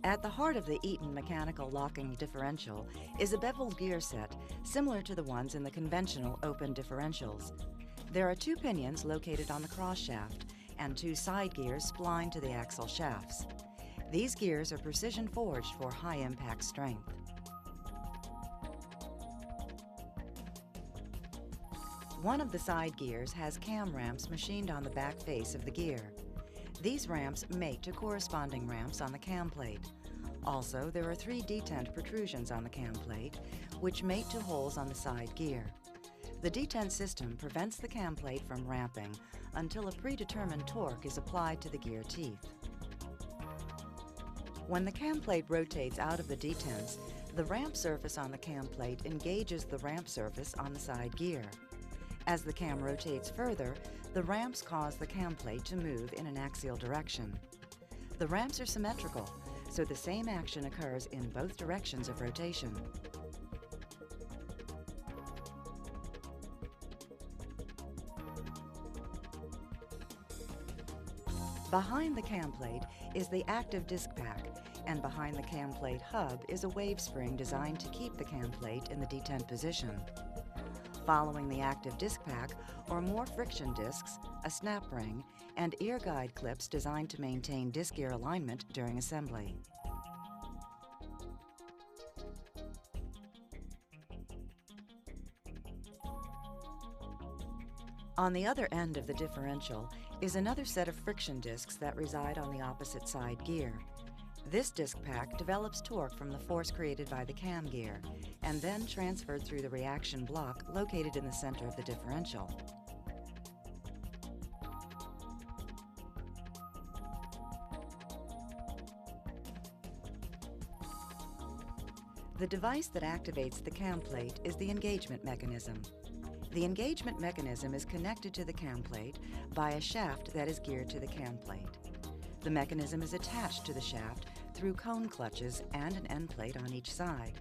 At the heart of the Eaton mechanical locking differential is a beveled gear set similar to the ones in the conventional open differentials. There are two pinions located on the cross shaft and two side gears splined to the axle shafts. These gears are precision forged for high impact strength. One of the side gears has cam ramps machined on the back face of the gear. These ramps mate to corresponding ramps on the cam plate. Also, there are 3 detent protrusions on the cam plate, which mate to holes on the side gear. The detent system prevents the cam plate from ramping until a predetermined torque is applied to the gear teeth. When the cam plate rotates out of the detents, the ramp surface on the cam plate engages the ramp surface on the side gear. As the cam rotates further, the ramps cause the cam plate to move in an axial direction. The ramps are symmetrical, so the same action occurs in both directions of rotation. Behind the cam plate is the active disc pack, and behind the cam plate hub is a wave spring designed to keep the cam plate in the detent position. Following the active disc pack are more friction discs, a snap ring, and ear guide clips designed to maintain disc ear alignment during assembly. On the other end of the differential is another set of friction discs that reside on the opposite side gear. This disc pack develops torque from the force created by the cam gear and then transferred through the reaction block located in the center of the differential. The device that activates the cam plate is the engagement mechanism. The engagement mechanism is connected to the cam plate by a shaft that is geared to the cam plate. The mechanism is attached to the shaft through cone clutches and an end plate on each side.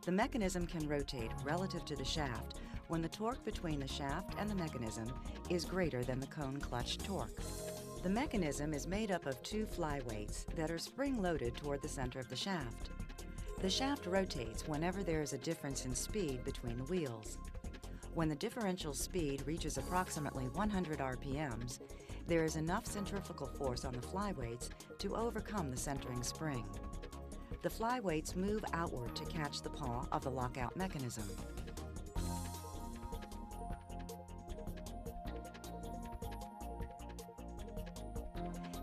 The mechanism can rotate relative to the shaft when the torque between the shaft and the mechanism is greater than the cone clutch torque. The mechanism is made up of 2 flyweights that are spring-loaded toward the center of the shaft. The shaft rotates whenever there is a difference in speed between the wheels. When the differential speed reaches approximately 100 RPMs, there is enough centrifugal force on the flyweights to overcome the centering spring. The flyweights move outward to catch the paw of the lockout mechanism.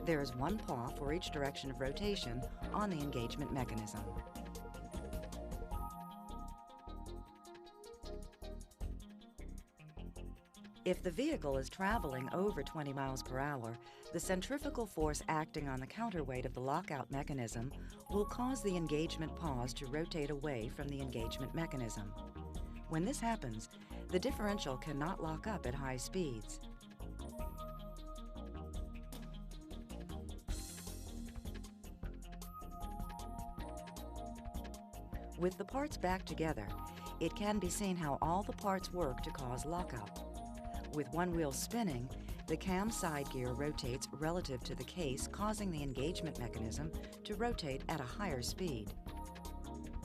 There is 1 paw for each direction of rotation on the engagement mechanism. If the vehicle is traveling over 20 miles per hour, the centrifugal force acting on the counterweight of the lockout mechanism will cause the engagement paws to rotate away from the engagement mechanism. When this happens, the differential cannot lock up at high speeds. With the parts back together, it can be seen how all the parts work to cause lockup. With one wheel spinning, the cam side gear rotates relative to the case, causing the engagement mechanism to rotate at a higher speed.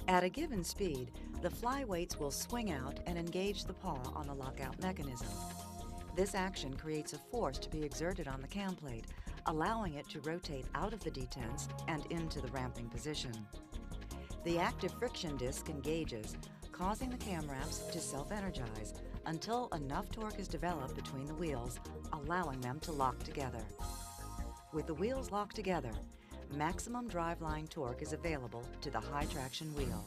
At a given speed, the flyweights will swing out and engage the paw on the lockout mechanism. This action creates a force to be exerted on the cam plate, allowing it to rotate out of the detents and into the ramping position. The active friction disc engages, causing the cam ramps to self-energize until enough torque is developed between the wheels, allowing them to lock together. With the wheels locked together, maximum driveline torque is available to the high traction wheel.